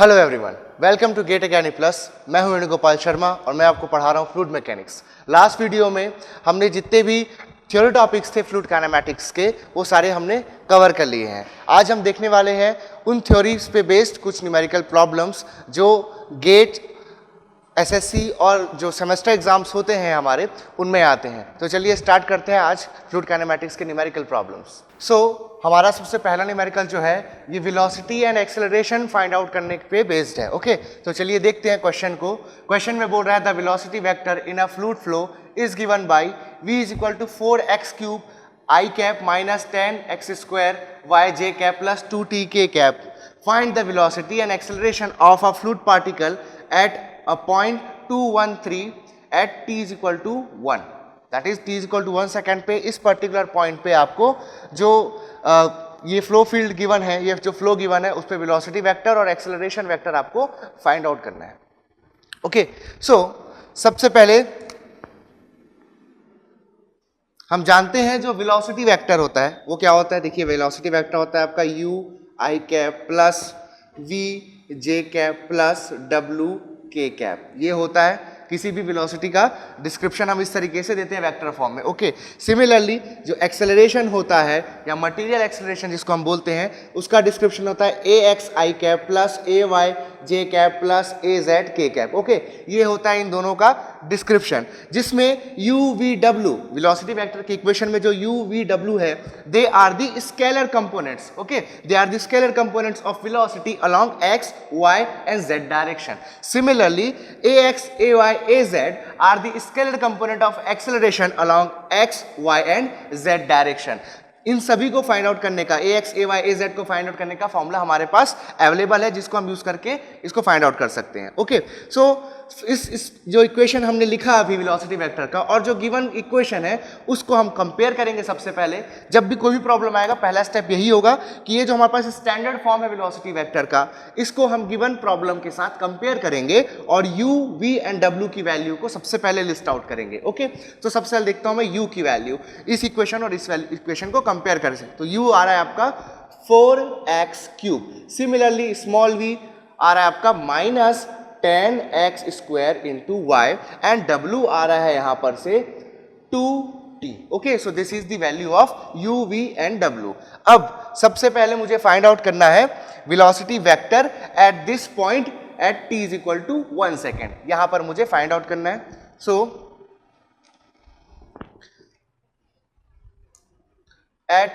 Hello everyone, welcome to GATE Academy Plus. मैं हूं वेणुगोपाल शर्मा और मैं आपको पढ़ा रहा हूं फ्लूइड मैकेनिक्स। लास्ट वीडियो में हमने जितने भी थ्योरी टॉपिक्स थे फ्लूइड काइनेमैटिक्स के वो सारे हमने कवर कर लिए हैं। आज हम देखने वाले हैं उन थ्योरीज पे बेस्ड कुछ न्यूमेरिकल प्रॉब्लम्स जो गेट एसएससी और जो सेमेस्टर एग्जाम्स होते हैं हमारे उनमें आते हैं। तो चलिए स्टार्ट करते हैं आज फ्लूइड काइनेमैटिक्स के न्यूमेरिकल प्रॉब्लम्स। हमारा सबसे पहला न्यूमेरिकल जो है ये velocity and acceleration find out करने पे बेस्ड है। ओके, तो चलिए देखते हैं क्वेश्चन को। क्वेश्चन में बोल रहा है the velocity vector in a fluid flow is given by v is equal to 4x cube i cap minus 10x square yj cap plus 2t k cap. Find the velocity and acceleration of a fluid particle at a point 213 at t is equal to 1, that is t is equal to 1 second पे इस particular point पे आपको जो ये flow field given है, ये जो flow given है उस पे वेलोसिटी वेक्टर और एक्सेलरेशन वेक्टर आपको फाइंड आउट करना है। ओके, सो सबसे पहले हम जानते हैं जो वेलोसिटी वेक्टर होता है वो क्या होता है। देखिए वेलोसिटी वेक्टर होता है आपका u i cap plus v j cap plus w k cap. ये होता है किसी भी वेलोसिटी का डिस्क्रिप्शन हम इस तरीके से देते हैं वेक्टर फॉर्म में। ओके, सिमिलरली जो एक्सेलरेशन होता है या मटेरियल एक्सेलरेशन जिसको हम बोलते हैं उसका डिस्क्रिप्शन होता है ax i cap plus ay j cap plus az k cap. Okay, ये होता है इन दोनों का डिस्क्रिप्शन जिसमें u v w velocity vector की इक्वेशन में जो u v w है they are the scalar components. Okay, they are the scalar components of velocity along x y and z direction. Similarly ax ay az are the scalar component of acceleration along x y and z direction। इन सभी को find out करने का ax ay az को find out करने का formula हमारे पास available है जिसको हम यूज करके इसको फाइंड आउट कर सकते हैं। ओके, सो इस जो इक्वेशन हमने लिखा अभी वेलोसिटी वेक्टर का और जो गिवन इक्वेशन है उसको हम कंपेयर करेंगे। सबसे पहले जब भी कोई भी प्रॉब्लम आएगा पहला स्टेप यही होगा कि ये जो हमारे पास स्टैंडर्ड फॉर्म है वेलोसिटी वेक्टर का इसको हम गिवन प्रॉब्लम के साथ कंपेयर करेंगे और u v एंड w की वैल्यू को सबसे पहले लिस्ट आउट करेंगे। ओके, तो सबसे पहले देखता हूं मैं u की वैल्यू इस इक्वेशन और इस इक्वेशन को कंपेयर कर सकते। तो u आ रहा है आपका 4x cube, similarly small v आ रहा है आपका minus 10x square into Y and w आ रहा है यहां पर से 2t। Okay, so this is the value of u v and w। अब सबसे पहले मुझे फाइंड आउट करना है velocity vector at this point at t is equal to 1 second. यहां पर मुझे फाइंड आउट करना है। सो एट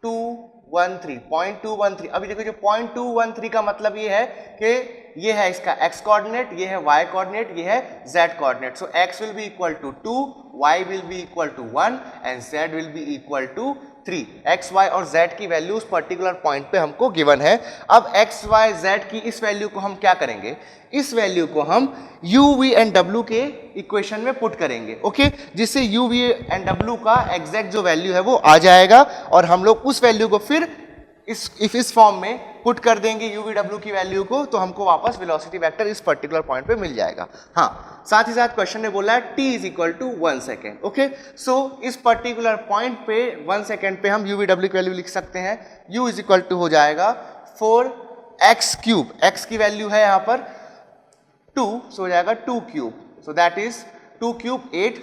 213 अभी देखो जो 0.213 का मतलब ये है कि ये है इसका x कोऑर्डिनेट, ये है y कोऑर्डिनेट, ये है z coordinate. So x will be equal to 2, y will be equal to 1 and z will be equal to 3। x y और z की वैल्यू उस पर्टिकुलर पॉइंट पे हमको गिवन है। अब x y z की इस वैल्यू को हम क्या करेंगे, इस वैल्यू को हम u v एंड w के इक्वेशन में पुट करेंगे। ओके, जिससे u v एंड w का एग्जैक्ट जो वैल्यू है वो आ जाएगा और हम लोग उस वैल्यू को फिर इस फॉर्म में पुट कर देंगे u v w की वैल्यू को, तो हमको वापस वेलोसिटी वेक्टर इस पर्टिकुलर पॉइंट पे मिल जाएगा। हाँ, साथ ही साथ क्वेश्चन ने बोला है t is equal to 1 second. Okay, so इस पर्टिकुलर पॉइंट पे 1 सेकेंड पे हम u v w की वैल्यू लिख सकते हैं। u इज इक्वल टू हो जाएगा 4x क्यूब, x की वैल्यू है यहाँ पर 2, सो हो जाएगा 2 cube, so that is 2 cube 8,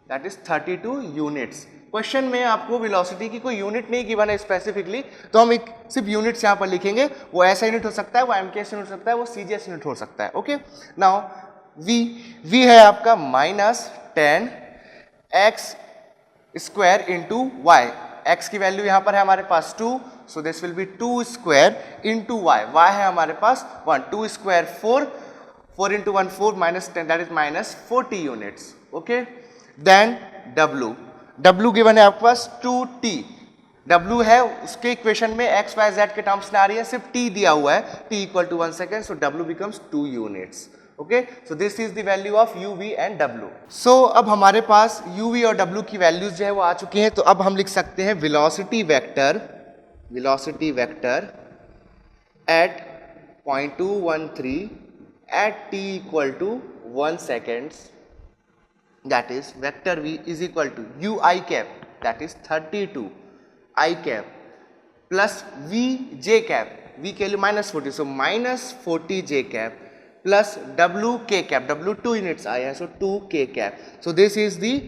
that is 32 units. Question में आपको वेलोसिटी की कोई यूनिट नहीं गिवन है स्पेसिफिकली, तो हम एक सिर्फ यूनिट्स यहाँ पर लिखेंगे। वो ऐसा यूनिट हो सकता है, वो एमकेएस यूनिट हो सकता है, वो सीजीएस यूनिट हो सकता है। ओके, नाउ v है आपका minus 10x square into Y. x की वैल्यू यहाँ पर है हमारे पास 2, so this will be 2 square into Y. y है हमारे पास 1, 2 स्क्वायर 4, 4 इंटू 1 4 minus 10 that is minus 40 units. Okay, then w given है आपके पास 2t। w है उसके इक्वेशन में x y z के टर्म्स में आ रही है, सिर्फ t दिया हुआ है, t equal to 1 second, so w becomes 2 units. Okay, so this is the value of u v and w। सो अब हमारे पास u v और w की वैल्यूज जो है वो आ चुकी हैं, तो अब हम लिख सकते हैं velocity vector at 0.213 at t equal to 1 seconds, that is vector v is equal to u I cap that is 32 I cap plus v j cap v की value -40, so -40 j cap plus w k cap, w 2 units आया है, सो 2 k cap. So this is the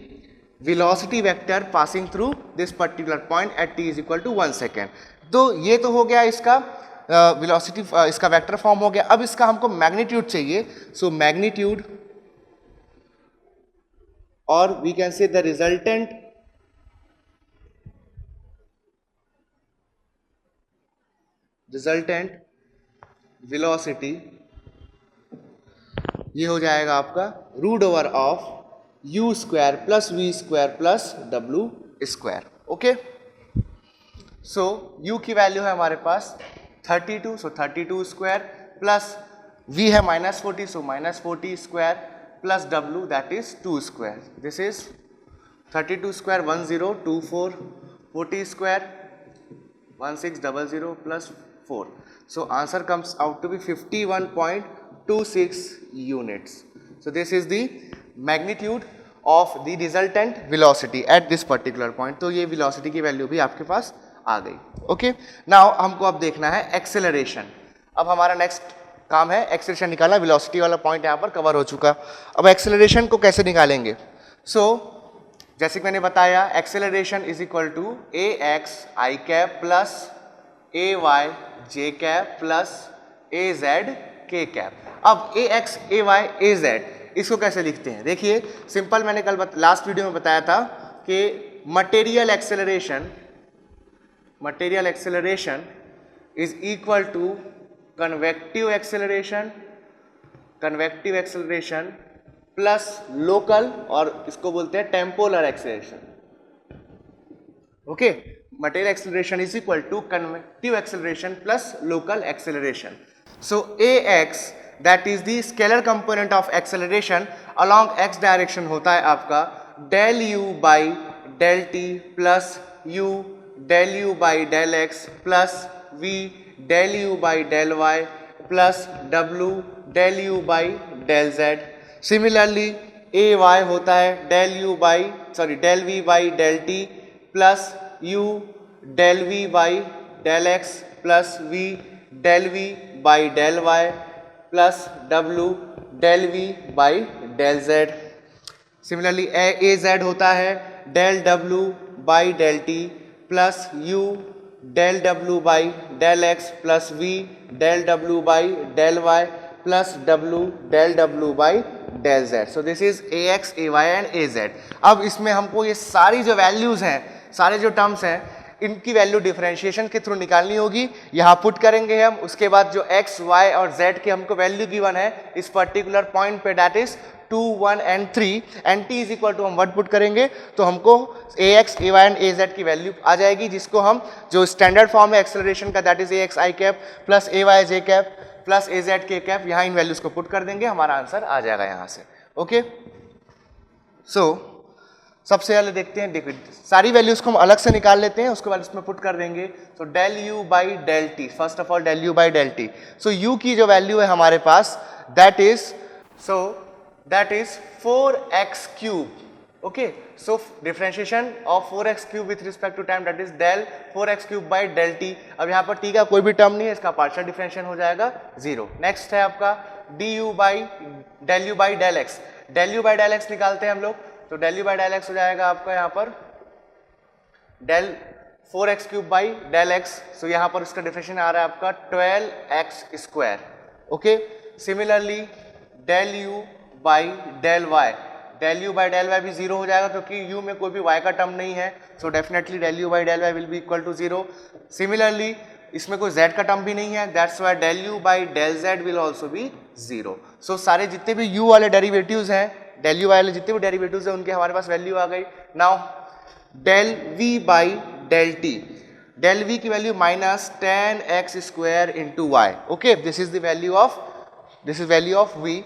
velocity vector passing through this particular point at t is equal to 1 second. तो ये तो हो गया इसका velocity, इसका वेक्टर फॉर्म हो गया. अब इसका हमको मैग्नीट्यूड चाहिए. So magnitude or we can say the resultant velocity, ये हो जाएगा आपका root over of u square plus v square plus w square. Okay, so u की वैल्यू है हमारे पास 32, सो 32 स्क्वायर प्लस v है -40, so -40 square plus w that is 2 square. This is 32 square 1024, 40 square 1600 plus 4. So answer comes out to be 51.26 units. So this is the magnitude of the resultant velocity at this particular point. तो ये velocity की value भी आपके पास आ गई. Okay, now हमको अब देखना है एक्सेलरेशन. अब हमारा नेक्स्ट काम है एक्सेलरेशन निकालना. वेलोसिटी वाला पॉइंट यहाँ पर कवर हो चुका. अब एक्सेलरेशन को कैसे निकालेंगे? सो जैसे कि मैंने बताया, acceleration is equal to A X I cap plus A Y J cap plus A Z K cap. अब A X A Y A Z इसको कैसे लिखते हैं? देखिए सिंपल, मैंने कल लास्ट वीडियो में बताया था कि material acceleration is equal to convective acceleration plus local, और इसको बोलते हैं temporal acceleration. Okay, material acceleration is equal to convective acceleration plus local acceleration. So a x that is the scalar component of acceleration along x direction होता है आपका del you by del T plus you del you by del x plus we del you by del Y plus W del you by del Z. Similarly A Y होता है del we by del T plus you del we by del x plus we del we by del Y plus W del we by del Z. Similarly A Z होता है del W by del T plus you del W by del x plus we del W by del Y plus W del W by del Z. So this is A X A Y and A Z. अब इसमें हमको ये सारी जो values हैं, सारे जो terms हैं, इनकी वैल्यू डिफरेंशिएशन के थ्रू निकालनी होगी. यहाँ पुट करेंगे हम. उसके बाद जो x, y और z की हमको वैल्यू गिवन है इस पर्टिकुलर पॉइंट पे, that is 2, 1 and 3, and t is equal to हम व्हाट पुट करेंगे, तो हमको ax, ay एंड az की वैल्यू आ जाएगी, जिसको हम जो स्टैंडर्ड फॉर्म है एक्सेलरेशन का, that is ax i cap plus ay j cap plus az k cap, यहाँ इन वैल्यूज को पुट कर देंगे, हमारा आंसर आ जाएगा यहाँ से. ओके, सो सबसे पहले देखते हैं, देखिए सारी वैल्यूज को हम अलग से निकाल लेते हैं, उसके बाद इसमें पुट कर देंगे. तो del you by del t, first of all del you by del t. So u की जो वैल्यू है हमारे पास that is 4x cube. Okay, so differentiation of 4x cube with respect to time, that is del 4x cube by del t. अब यहाँ पर T का कोई भी टर्म नहीं है, इसका पार्शियल डिफरेंशिएशन हो जाएगा 0. नेक्स्ट है आपका d u by del x. Del you by del x निकालते हैं हम लोग, तो del you by del x हो जाएगा आपका यहाँ पर del 4x cube by del x. So यहाँ पर इसका डिफरेंशिएशन आ रहा है आपका 12x square. Okay, similarly del you by del Y, del you by del y भी 0 हो जाएगा क्योंकि u में कोई भी y का टर्म नहीं है. So definitely del you by del Y will be equal to 0. Similarly इसमें कोई z का टर्म भी नहीं है, that's why del you by del Z will also be 0. So सारे जितने भी u वाले डेरिवेटिव्स हैं, डेल यू वाले जितने भी डेरिवेटिव्स हैं, उनके हमारे पास वैल्यू आ गई. Now del v by del T, del v की value minus 10x square into Y. Okay, this is value of v.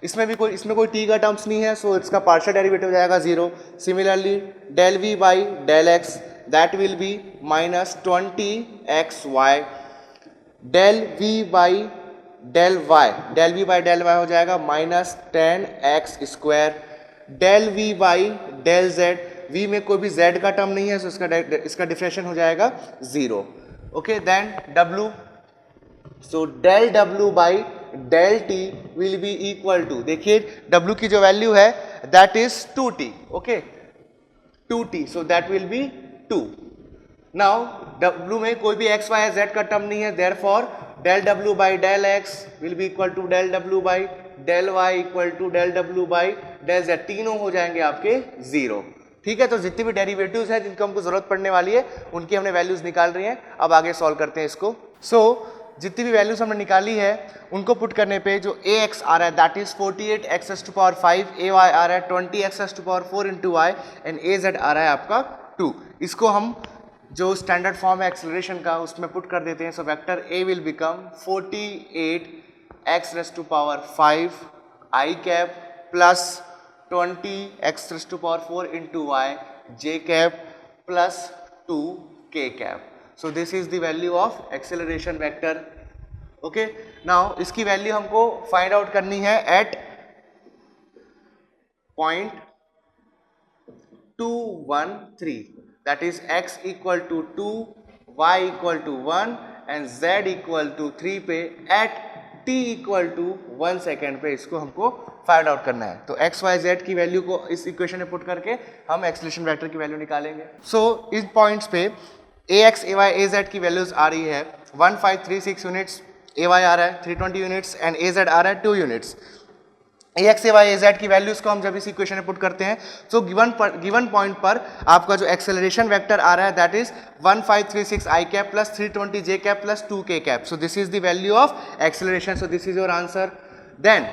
इसमें कोई t का टर्म्स नहीं है, सो इसका पार्शियल डेरिवेटिव हो जाएगा 0. Similarly del v by del x, that will be minus 20xy. Del v by del Y, del v by del Y हो जाएगा minus 10x square. Del v by del z, v में कोई भी z का term नहीं है, सो इसका differentiation हो जाएगा 0. Okay, then w so del W by del T will be equal to, देखिए डब्ल्यू की जो वैल्यू है that is 2t, okay 2t, so that will be 2. Now W में कोई भी एक्स वाई या जेड का टर्म नहीं है, therefore del W by del X will be equal to del W by del Y equal to del W by del Z, तीनों हो जाएंगे आपके जीरो. ठीक है, तो जितनी भी डेरिवेटिव्स हैं जिनको हमको जरूरत पड़ने वाली है उनकी हमने वैल्यूज निकाल रही हैं. अब आगे सॉल्व करते हैं इसको. सो जितनी भी वैल्यूज हमने निकाली है उनको पुट करने पे जो ए एक्स आ रहा है that is 48 x to power 5, a y आ रहा है 20 x to power 4 into Y, and A z आ रहा है आपका 2. इसको हम जो स्टैंडर्ड फॉर्म है एक्सेलरेशन का उसमें पुट कर देते हैं. So vector A will become 48 x to power 5 I cap plus 20 x to power 4 into Y J cap plus 2 K cap. So this is the value of acceleration vector. Okay, now इसकी value हमको find out करनी है eight point 213, that is x equal to 2, y equal to 1 and z equal to 3 पे at t equal to 1 second पे इसको हमको find out करना है. तो x y z की वैल्यू को इस इक्वेशन में पुट करके हम एक्सेलरेशन वेक्टर की वैल्यू निकालेंगे. सो इस पॉइंट्स पे ए X A Y A Z की वैल्यूज आ रही है 1536 यूनिट्स, ए वाई आ रहा है 320 यूनिट्स एंड ए जेड आ रहा है 2 units. A X A Y A Z की वैल्यूज को हम जब इस इक्वेशन में पुट करते हैं तो गिवन पॉइंट पर आपका जो एक्सेलरेशन वेक्टर आ रहा है that is 1536 I cap plus 320 J cap plus 2 K cap. So this is the value of acceleration. So this is your answer. Then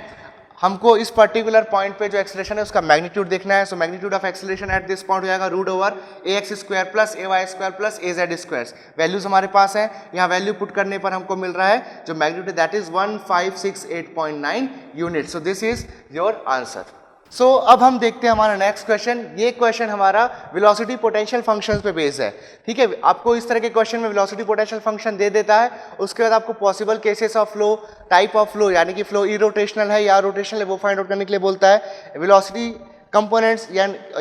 हमको इस पर्टिकुलर पॉइंट पे जो एक्सेलरेशन है उसका मैग्नीट्यूड देखना है. So magnitude of acceleration at this point हो जाएगा root over A x square plus A Y square plus A Z square. Values हमारे पास है, यहाँ वैल्यू पुट करने पर हमको मिल रहा है जो magnitude that is 1568.9 unit. So this is your answer. So अब हम देखते हैं हमारा नेक्स्ट क्वेश्चन. ये क्वेश्चन हमारा वेलोसिटी पोटेंशियल फंक्शंस पे बेस्ड है. ठीक है, आपको इस तरह के क्वेश्चन में वेलोसिटी पोटेंशियल फंक्शन दे देता है, उसके बाद आपको possible cases of flow, type of flow यानी कि फ्लो इरोटेशनल है या रोटेशनल है वो फाइंड आउट करने के लिए बोलता है. वेलोसिटी कंपोनेंट्स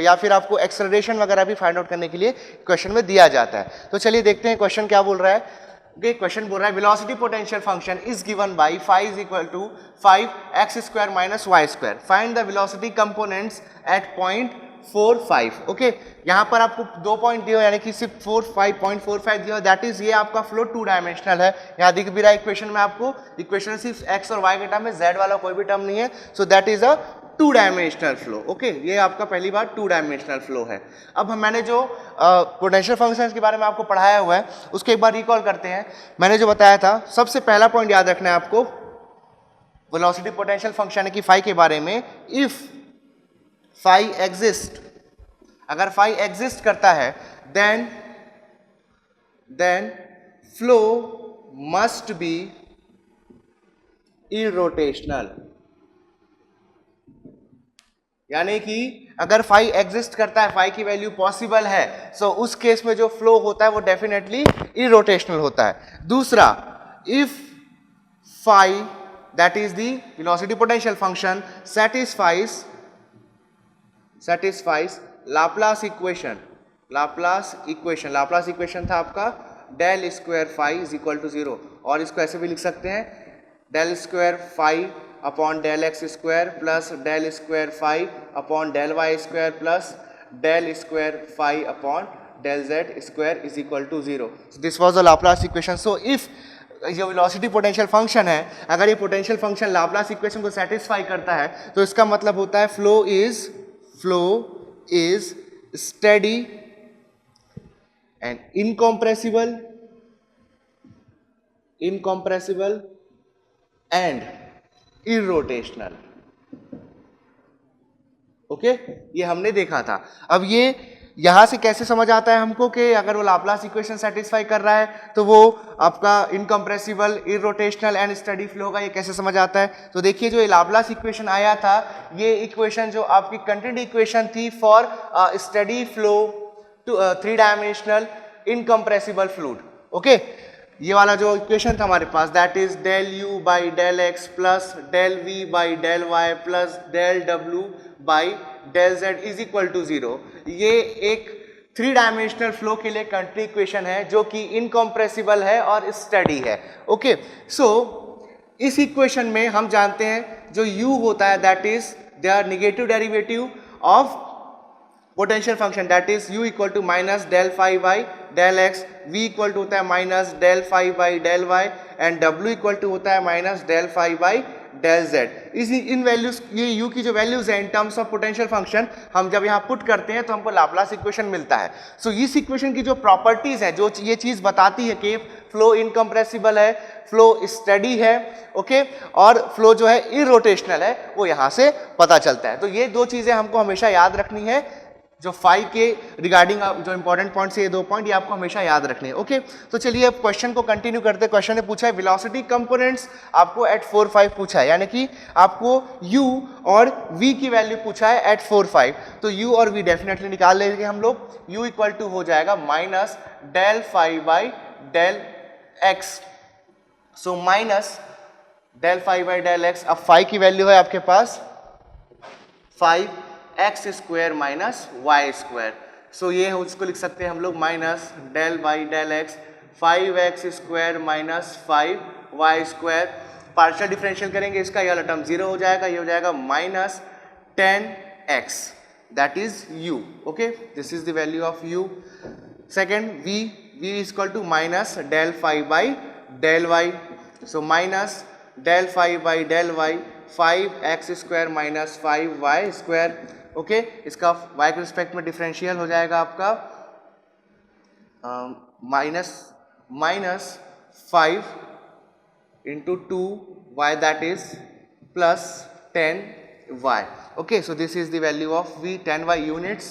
या फिर आपको एक्सेलरेशन वगैरह भी फाइंड आउट करने के लिए क्वेश्चन में दिया जाता है. तो चलिए देखते हैं क्वेश्चन क्या बोल रहा है. क्वेश्चन बोल रहा है velocity potential function is given by phi is equal to 5x square minus Y square. Find the velocity components at point 45. Okay, यहाँ पर आपको 2 पॉइंट दिए यानी कि सिर्फ 5.45 दिया, दैट इज ये आपका फ्लो 2 डायमेंशनल है. यहाँ दिख भी रहा है इक्वेशन में आपको, इक्वेशन सिर्फ x और y के टर्म में, z वाला कोई भी टर्म नहीं है. So that is a 2 dimensional flow. Okay, ये आपका पहली बार 2 डायमेंशनल फ्लो है. अब मैंने जो पोटेंशियल फंक्शंस के बारे में आपको पढ़ाया हुआ है उसको एक बार रिकॉल करते हैं. मैंने जो बताया था सबसे पहला पॉइंट याद रखना है आपको वेलोसिटी पोटेंशियल फंक्शन की फाई के बारे में. इफ फाई एग्जिस्ट, अगर फाई एग्जिस्ट करता है then flow must be irrotational. यानी कि अगर फाई एग्जिस्ट करता है, फाई की वैल्यू पॉसिबल है, सो उस केस में जो फ्लो होता है वो डेफिनेटली इरोटेशनल होता है. दूसरा, if phi that is the velocity potential function satisfies Laplace equation. Laplace equation था आपका del square phi is equal to 0, और इसको ऐसे भी लिख सकते हैं del square phi upon del X square plus del square phi upon del Y square plus del square phi upon del Z square is equal to 0. This was the Laplace equation. So if जो velocity potential function है, अगर ये potential function Laplace equation को satisfy करता है तो इसका मतलब होता है flow is steady and incompressible and irrotational. Okay, ये हमने देखा था. अब ये यहां से कैसे समझ आता है हमको कि अगर वो लाप्लास इक्वेशन सेटिस्फाई कर रहा है तो वो आपका incompressible, irrotational and steady flow होगा. ये कैसे समझ आता है? तो देखिए जो ये लाप्लास इक्वेशन आया था, ये इक्वेशन जो आपकी कंटिन्यूड इक्वेशन थी for steady flow to 3 dimensional incompressible fluid. Okay, ये वाला जो इक्वेशन था हमारे पास that is del you by del x plus del we by del Y plus del W by del z is equal to 0. ये एक 3 dimensional flow के लिए कंट्री इक्वेशन है जो कि इनकम्प्रेसिबल है और स्टडी है। ओके, सो इस इक्वेशन में हम जानते हैं जो u होता है that is their negative derivative of potential function that is u equal to minus del phi by del x, v equal to होता है minus del phi by del y and w equal to होता है minus del phi by del z। इसी इन values, ये u की जो values है in terms of potential function हम जब यहाँ पुट करते हैं तो हमको लाप्लास इक्वेशन मिलता है। सो इस इक्वेशन की जो प्रॉपर्टीज है, जो ये चीज बताती है कि फ्लो इनकम्प्रेसिबल है, फ्लो स्टडी है, ओके, और फ्लो जो है इरोटेशनल है, वो यहाँ से पता चलता है। तो ये दो चीजें हमको हमेशा याद रखनी है, जो 5 के रिगार्डिंग जो इंपॉर्टेंट पॉइंट्स है, ये 2 पॉइंट ये आपको हमेशा याद रखने हैं। ओके, तो चलिए अब क्वेश्चन को कंटिन्यू करते हैं। क्वेश्चन ने पूछा है वेलोसिटी कंपोनेंट्स आपको एट 4 5 पूछा है, यानी कि आपको u और v की वैल्यू पूछा है एट 4 5। तो u और v डेफिनेटली निकाल लेंगे हम लोग। u इक्वल टू हो जाएगा minus del phi by del x, so minus del phi by del x. अब फाई की वैल्यू है आपके पास 5 x square minus Y square, so ये उसको लिख सकते हैं हम लोग minus del by del x 5x square minus 5y square. Partial differential करेंगे इसका, ये वाला टर्म 0 हो जाएगा, ये हो जाएगा minus 10x that is u। Okay, this is the value of u। Second v is equal to minus del phi by del y, so minus del phi by del y 5x square minus 5y square. Okay, इसका y के respect में differential हो जाएगा आपका minus 5 into 2y that is plus 10y। Okay, so this is the value of v 10y units.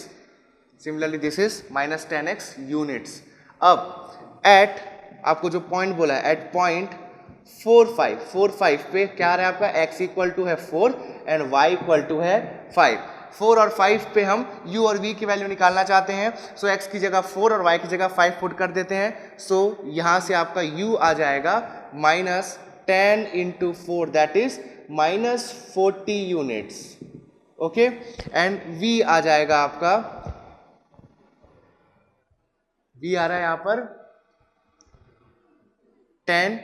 Similarly this is minus 10x units. अब eight आपको जो point बोला है एट पॉइंट 4 5 पे क्या आ रहा है आपका, x इक्वल टू है 4 एंड y इक्वल टू है 5। 4 और 5 पे हम u और v की वैल्यू निकालना चाहते हैं, सो x की जगह 4 और y की जगह 5 पुट कर देते हैं। सो यहाँ से आपका u आ जाएगा minus 10 into 4 that is minus 40 units. Okay, and v आ जाएगा आपका, v आ रहा है यहाँ पर 10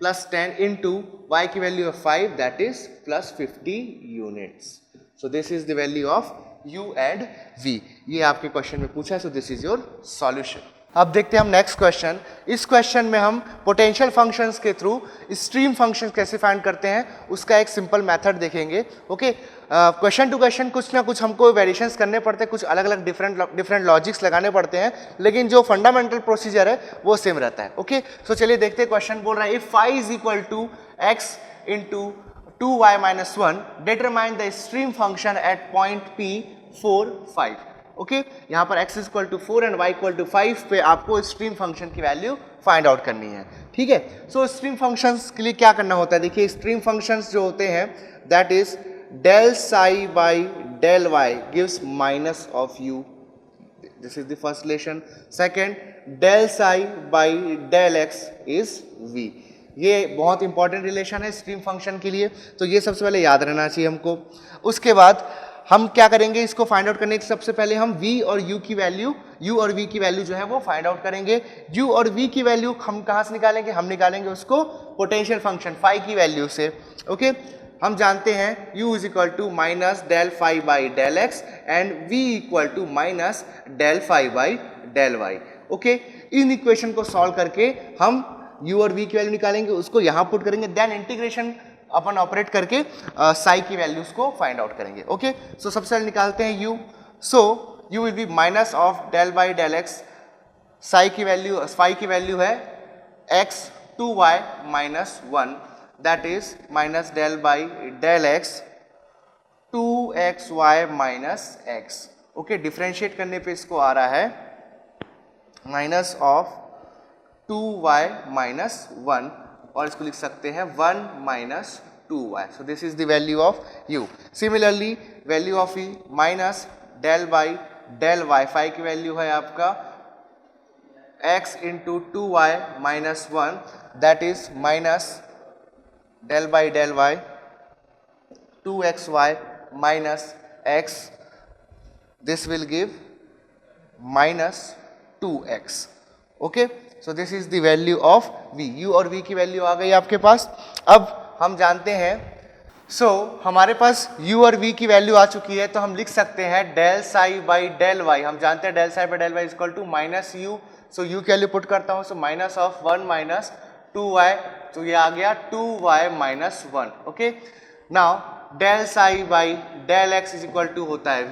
प्लस 10 इंटू y की वैल्यू है 5 that is plus 50 units. So this is the value of u and v। ये आपके क्वेश्चन में पूछा है, सो दिस इज योर सॉल्यूशन। अब देखते हैं हम नेक्स्ट क्वेश्चन। इस क्वेश्चन में हम पोटेंशियल फंक्शंस के थ्रू स्ट्रीम फंक्शंस कैसे फाइंड करते हैं उसका एक सिंपल मेथड देखेंगे। ओके, क्वेश्चन टू क्वेश्चन कुछ ना कुछ हमको वेरिएशंस करने पड़ते हैं, कुछ अलग अलग डिफरेंट लॉजिक्स लगाने पड़ते हैं, लेकिन जो फंडामेंटल प्रोसीजर है वो सेम रहता है। ओके, सो चलिए देखते हैं। क्वेश्चन बोल रहा है if phi is equal to x into 2y minus 1 determine the stream function at point p 4 5। Okay, यहाँ पर x equal to 4 and y equal to 5 पे आपको स्ट्रीम फंक्शन की वैल्यू फाइंड आउट करनी है। ठीक है, सो स्ट्रीम फंक्शंस के लिए क्या करना होता है, देखिए स्ट्रीम फंक्शंस जो होते हैं that is del psi by del y gives minus of u, this is the first relation. Second, del psi by del x is v। ये बहुत इंपॉर्टेंट रिलेशन है स्ट्रीम फंक्शन के लिए, तो ये सबसे पहले याद रहना चाहिए हमको। उसके बाद हम क्या करेंगे, इसको फाइंड आउट करने के सबसे पहले हम v और u की वैल्यू, u और v की वैल्यू जो है वो फाइंड आउट करेंगे। u और v की वैल्यू हम कहाँ से निकालेंगे, हम निकालेंगे उसको पोटेंशियल फंक्शन फाई की वैल्यू से। ओके, हम जानते हैं u is equal to minus del phi by del x and v equal to minus del phi by del y. Okay, इन इक्वेशन को सॉल्व करके हम u और v की वैल्यू निकालेंगे, उसको यहाँ पुट करेंगे, देन इंटीग्रेशन अपन ऑपरेट करके साई की वैल्यूज को फाइंड आउट करेंगे। ओके, सो सबसे पहले निकालते हैं u। So u will be minus of del by del x, psi की वैल्यू, फाई की वैल्यू है x 2y minus 1 that is minus del by del x 2xy minus x। Okay, differentiate करने पे इसको आ रहा है माइनस ऑफ 2y माइनस 1 और इसको लिख सकते हैं 1 minus 2y। So this is the value of u। Similarly value of e minus del by del y, phi की वैल्यू है आपका x into 2y minus 1 that is minus del by del y 2xy minus x, this will give minus 2x। Okay, so this is the value of v। u और v की value आ गई आपके पास। अब हम जानते हैं, हमारे पास u और v की वैल्यू आ चुकी है, तो हम लिख सकते हैं del psi by del y। हम जानते हैं del psi by del y is equal to minus u। So u की वैल्यू पुट करता हूं, so minus of 1 minus 2y, तो ये आ गया 2y minus 1। Okay, now del psi by del x is equal to होता है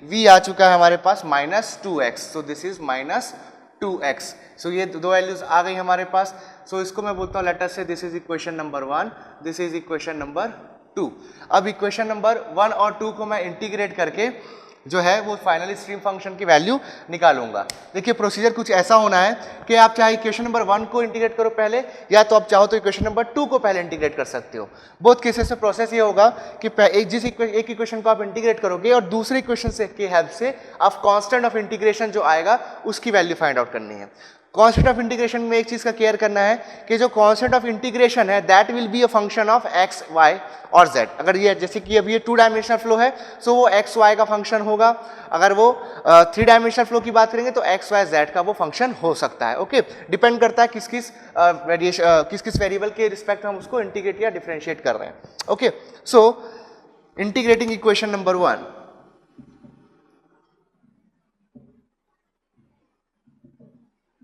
v आ चुका है हमारे पास minus 2x, so this is minus 2x। So ये दो वैल्यूज आ गई हमारे पास। सो इसको मैं बोलता हूँ लेटर से this is equation number 1, this is equation number 2। अब इक्वेशन नंबर 1 और 2 को मैं इंटीग्रेट करके जो है वो फाइनली स्ट्रीम फंक्शन की वैल्यू निकालूंगा। देखिए प्रोसीजर कुछ ऐसा होना है कि आप चाहे इक्वेशन नंबर 1 को इंटीग्रेट करो पहले, या तो आप चाहो तो इक्वेशन नंबर 2 को पहले इंटीग्रेट कर सकते हो। बोथ केसेस में प्रोसेस ये होगा कि एक इक्वेशन को आप इंटीग्रेट करोगे और दूसरे इक्वेशन से की हेल्प से आप कांस्टेंट ऑफ इंटीग्रेशन जो आएगा उसकी वैल्यू फाइंड आउट करनी है। कांस्टेंट ऑफ इंटीग्रेशन में एक चीज का केयर करना है कि जो कांस्टेंट ऑफ इंटीग्रेशन है that will be a function of x y और जेड। अगर ये जैसे कि अभी ये 2 डायमेंशनल फ्लो है, सो वो एक्स वाई का फंक्शन होगा। अगर वो 3 डायमेंशनल फ्लो की बात करेंगे तो एक्स वाई जेड का वो फंक्शन हो सकता है। ओके, डिपेंड करता है किस किस वेरिएबल के रिस्पेक्ट हम उसको इंटीग्रेट या डिफरेंशिएट कर रहे हैं। Okay, so integrating equation number 1,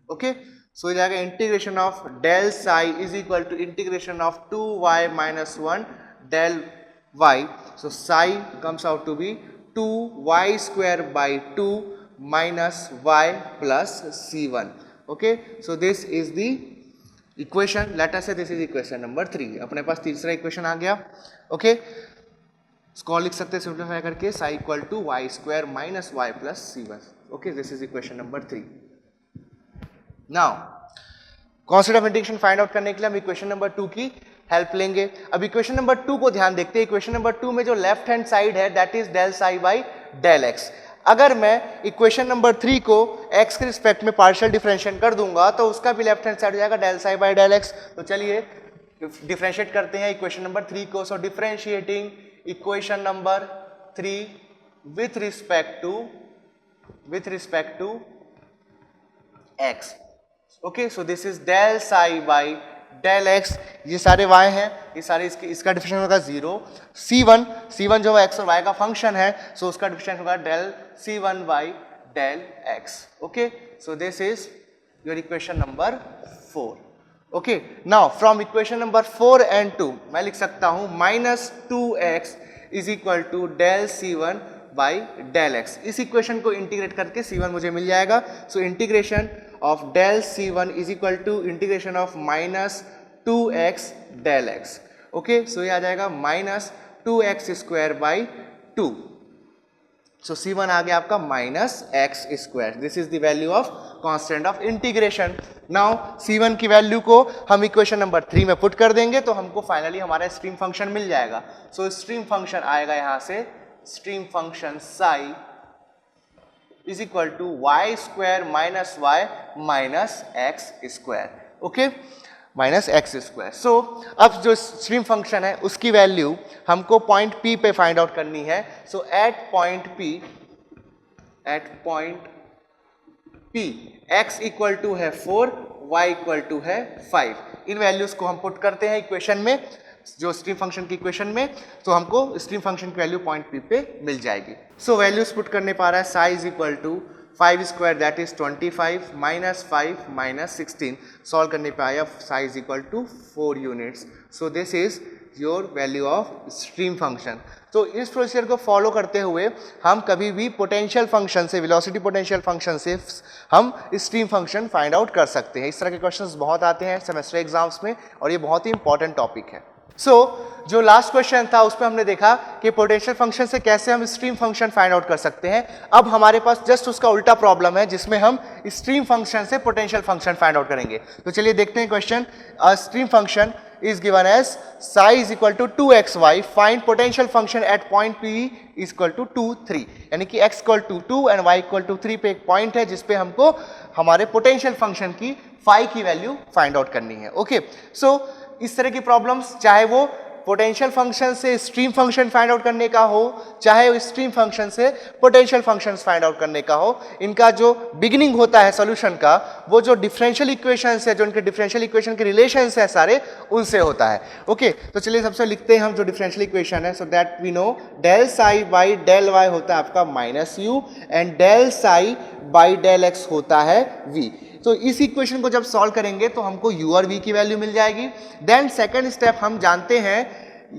okay, so जाएगा integration of del psi is equal to integration of 2y minus 1 del y। So psi comes out to be 2y square by 2 minus y plus c1। Okay, so this is the equation, let us say this is equation number 3। अपने पास तीसरा equation आ गया। Okay, इसको लिख सकते हैं simplify करके psi equal to y square minus y plus c1। Okay, this is equation number 3। Now constant of integration find out करने के लिए हम इक्वेशन नंबर 2 की हेल्प लेंगे। अब इक्वेशन नंबर 2 को ध्यान देखते हैं। इक्वेशन नंबर 2 में जो लेफ्ट हैंड साइड है that is del psi by del x. अगर मैं इक्वेशन नंबर 3 को x के रिस्पेक्ट में पार्शियल डिफरेंशिएट कर दूंगा तो उसका भी लेफ्ट हैंड साइड हो जाएगा del psi by del x. तो चलिए डिफरेंशिएट करते हैं इक्वेशन नंबर 3 को। So differentiating equation number 3 with respect to x। Okay, so this is del psi by del x. ये सारे y हैं, ये सारे इसका डिफरेंशियल होगा 0। c1 जो x और y का फंक्शन है, सो उसका डिफरेंशियल होगा del c1 by del x। Okay, so this is your equation number 4। Okay, now from equation number 4 and 2 मैं लिख सकता हूं minus 2x is equal to del c1 by del x. इस equation को integrate करके c1 मुझे मिल जाएगा। So integration of del c1 is equal to integration of minus 2x del x। Okay, so ये आ जाएगा minus 2x square by 2। So c1 आ गया आपका minus x square. This is the value of constant of integration. Now c1 की value को हम equation number 3 में पुट कर देंगे तो हमको फाइनली हमारा स्ट्रीम फंक्शन मिल जाएगा। सो स्ट्रीम फंक्शन आएगा यहां से, stream function psi is equal to y square minus y minus x square। Okay, minus x square. So अब जो स्ट्रीम फंक्शन है उसकी वैल्यू हमको पॉइंट P पे फाइंड आउट करनी है। So at point P x equal to है 4, y equal to है 5। इन वैल्यूज को हम पुट करते हैं इक्वेशन में, जो स्ट्रीम फंक्शन की इक्वेशन में, तो हमको स्ट्रीम फंक्शन की वैल्यू पॉइंट P पे मिल जाएगी। सो वैल्यूज पुट करने पा रहा है psi is equal to 5 square that is 25 minus 5 minus 16। Solve करने पे आया psi is equal to 4 units. So this is your value of stream function. तो इस प्रोसीजर को फॉलो करते हुए हम कभी भी पोटेंशियल फंक्शन से, वेलोसिटी पोटेंशियल फंक्शन से हम स्ट्रीम फंक्शन फाइंड आउट कर सकते हैं। इस तरह के क्वेश्चंस बहुत आते हैं सेमेस्टर एग्जाम्स में और ये बहुत ही इंपॉर्टेंट टॉपिक है। जो लास्ट क्वेश्चन था उसमें हमने देखा कि पोटेंशियल फंक्शन से कैसे हम स्ट्रीम फंक्शन फाइंड आउट कर सकते हैं। अब हमारे पास जस्ट उसका उल्टा प्रॉब्लम है जिसमें हम स्ट्रीम फंक्शन से पोटेंशियल फंक्शन फाइंड आउट करेंगे। तो चलिए देखते हैं question. Stream function is given as psi is equal to 2xy, find potential function at point P is equal to 2, 3। यानी कि x equal to 2 and y equal to 3 पे एक point है जिसपे हमको हमारे पोटेंशियल फंक्शन की phi की वैल्यू फाइंड आउट करनी है। ओके, सो इस तरह की प्रॉब्लम्स चाहे वो पोटेंशियल फंक्शन से स्ट्रीम फंक्शन फाइंड आउट करने का हो, चाहे स्ट्रीम फंक्शन से पोटेंशियल फंक्शंस फाइंड आउट करने का हो, इनका जो बिगिनिंग होता है सॉल्यूशन का, वो जो डिफरेंशियल इक्वेशंस है, जो इनके डिफरेंशियल इक्वेशन के रिलेशंस है सारे, उनसे होता है। ओके, तो चलिए सबसे लिखते हैं हम जो डिफरेंशियल इक्वेशन है। So that we know del psi by del y होता है आपका minus u and del psi by del x होता है वी। तो इस इक्वेशन को जब सॉल्व करेंगे तो हमको u और v की वैल्यू मिल जाएगी। देन सेकंड स्टेप हम जानते हैं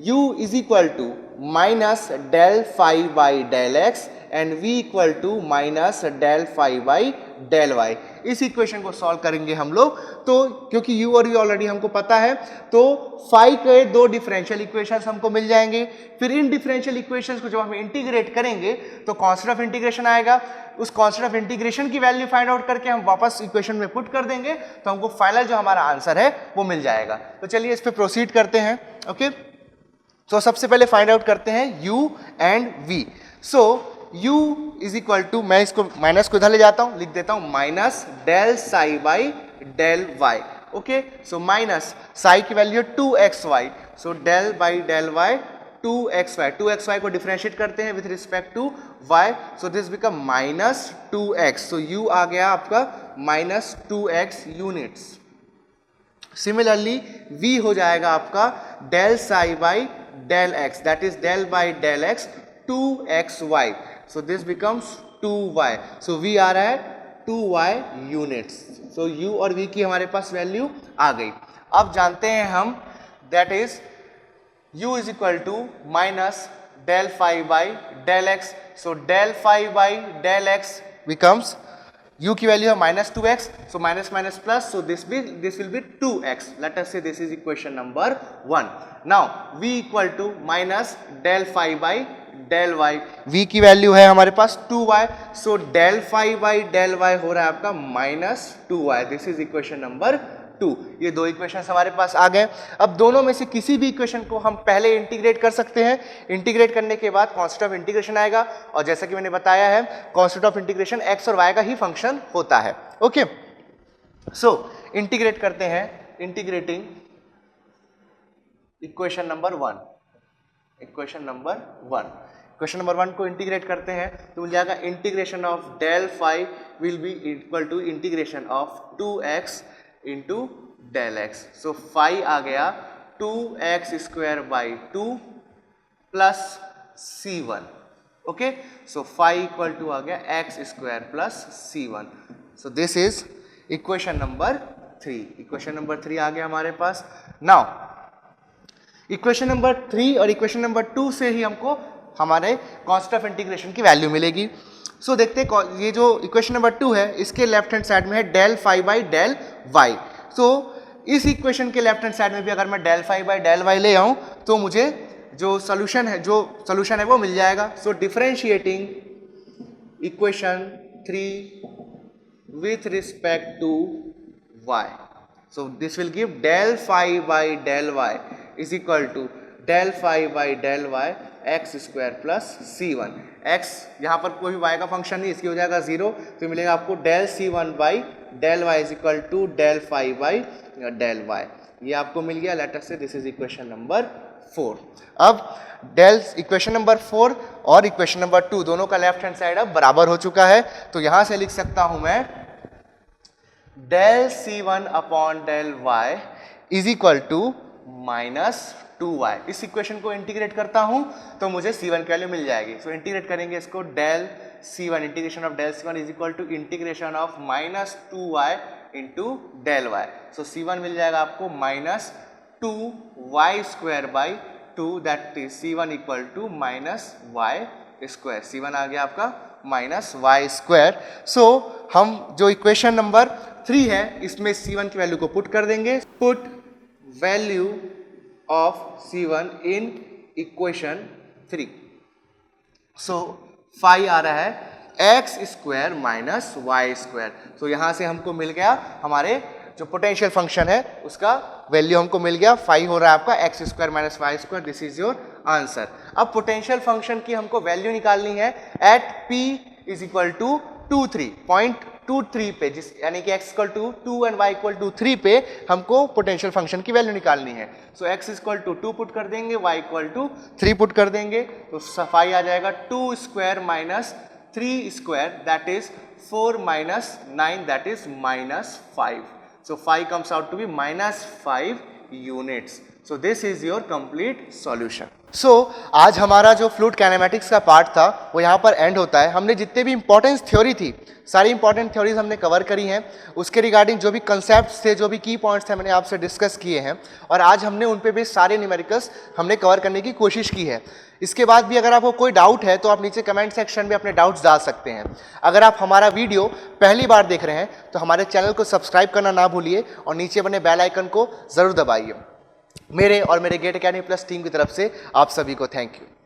u is equal to minus del phi by del x and v equal to minus del phi by del y. इस इक्वेशन को सॉल्व करेंगे हम लोग, तो क्योंकि u और v ऑलरेडी हमको पता है, तो फाई के दो डिफरेंशियल इक्वेशंस हमको मिल जाएंगे। फिर इन डिफरेंशियल इक्वेशंस को जब हम इंटीग्रेट करेंगे तो कांस्टेंट ऑफ इंटीग्रेशन आएगा। उस कांस्टेंट ऑफ इंटीग्रेशन की वैल्यू फाइंड आउट करके हम वापस इक्वेशन में पुट कर देंगे, तो हमको फाइनल जो हमारा आंसर है वो मिल जाएगा। तो चलिए इस पे प्रोसीड करते हैं। ओके, तो सबसे पहले फाइंड आउट करते हैं u and v। So u is equal to, मैं इसको माइनस को इधर ले जाता हूं, लिख देता हूं minus del psi by del y. Okay, so minus psi की value 2xy, so del by del y 2xy। 2xy को डिफरेंशिएट करते हैं with respect to y, so this become minus 2x। So u आ गया आपका minus 2x units. Similarly v हो जाएगा आपका del psi by del x, that is del by del x 2xy, so this becomes 2y। So v आ रहा है 2y units. So u और v की हमारे पास वैल्यू आ गई। अब जानते हैं हम that is u is equal to minus del phi by del x. So del phi by del x becomes, u की वैल्यू है minus 2x, so minus minus plus, so this will be 2x. Let us say this is equation number 1. Now v equal to minus del phi by del y. v की value है हमारे पास 2y, so del phi by del y हो रहा है आपका minus 2y. This is equation number 2। ये दो equation हमारे पास आ गए। अब दोनों में से किसी भी इक्वेशन को हम पहले इंटीग्रेट कर सकते हैं। इंटीग्रेट करने के बाद कांस्टेंट ऑफ इंटीग्रेशन आएगा, और जैसा कि मैंने बताया है कांस्टेंट ऑफ इंटीग्रेशन x और y का ही फंक्शन होता है। ओके, सो इंटीग्रेट करते हैं। Integrating equation number 1, equation number 1, question number 1 को इंटीग्रेट करते हैं तो मिल जाएगा integration of del phi will be equal to integration of 2x into del x. So phi आ गया 2x square by 2 plus c1। Okay, so phi equal to आ गया x square plus c1। So this is equation number 3। Equation number 3 आ गया हमारे पास। Now equation number 3 और equation number 2 से ही हमको हमारे कांस्टेंट ऑफ इंटीग्रेशन की वैल्यू मिलेगी। सो देखते हैं, ये जो इक्वेशन नंबर 2 है इसके लेफ्ट हैंड साइड में है del phi by del y. So इस इक्वेशन के लेफ्ट हैंड साइड में भी अगर मैं del phi by del y ले आऊं तो मुझे जो सोल्यूशन है वो मिल जाएगा। सो differentiating equation 3 with respect to y, so this will give del phi by del y is equal to del phi by del y x square plus c1। x यहाँ पर कोई y का फंक्शन नहीं, इसकी हो जाएगा 0, तो मिलेगा आपको del c1 by del y is equal to del phi by del y। ये आपको मिल गया। Late us say this is equation number 4। अब डेल इक्वेशन नंबर 4 और इक्वेशन नंबर 2 दोनों का लेफ्ट हैंड साइड अब बराबर हो चुका है, तो यहां से लिख सकता हूं मैं del c1 upon del y is equal to minus 2y। इस इक्वेशन को इंटीग्रेट करता हूं तो मुझे c1 की वैल्यू मिल जाएगी। सो इंटीग्रेट करेंगे इसको, del c1 integration of del c1 is equal to integration of minus 2y into del y। So c1 मिल जाएगा आपको minus 2y square by 2, that is c1 equal to minus y square. c1 आ गया आपका minus y square. सो हम जो equation number 3 है इसमें c1 की वैल्यू को पुट कर देंगे। Put value of c1 in equation 3। so phi आ रहा है x square minus Y square. तो यहां से हमको मिल गया हमारे जो पोटेंशियल फंक्शन है उसका वैल्यू हमको मिल गया। फाई हो रहा है आपका x square minus Y square. This is your answer. अब पोटेंशियल फंक्शन की हमको वैल्यू निकालनी है at p is equal to 2 3 point to 3 पे, जिस यानी कि x equal to 2 and y equal to 3 पे हमको पोटेंशियल फंक्शन की वैल्यू निकालनी है। So x equal to 2 put कर देंगे, y इक्वल टू 3 पुट कर देंगे, तो सफाई आ जाएगा 2 square minus 3 square that is 4 minus 9 that is -5. So phi comes out to be -5 units. So this is your complete solution. So आज हमारा जो फ्लूइड काइनेमेटिक्स का पार्ट था वो यहाँ पर एंड होता है। हमने जितने भी इंपॉर्टेंट थ्योरी थी, सारी इंपॉर्टेंट थ्योरीज हमने कवर करी हैं। उसके रिगार्डिंग जो भी कंसेप्ट्स थे, जो भी की पॉइंट्स थे, मैंने आपसे डिस्कस किए हैं और आज हमने उन पे भी सारे न्यूमेरिकल्स हमने कवर करने की कोशिश की है। इसके बाद भी अगर आपको कोई डाउट है तो आप नीचे कमेंट सेक्शन में अपने डाउट्स डाल सकते हैं। अगर आप हमारा वीडियो पहली बार देख रहे हैं तो हमारे चैनल को सब्सक्राइब करना ना भूलिए और नीचे बने बेल आइकन को ज़रूर दबाइए। मेरे और मेरे गेट अकेडमी प्लस टीम की तरफ से आप सभी को थैंक यू।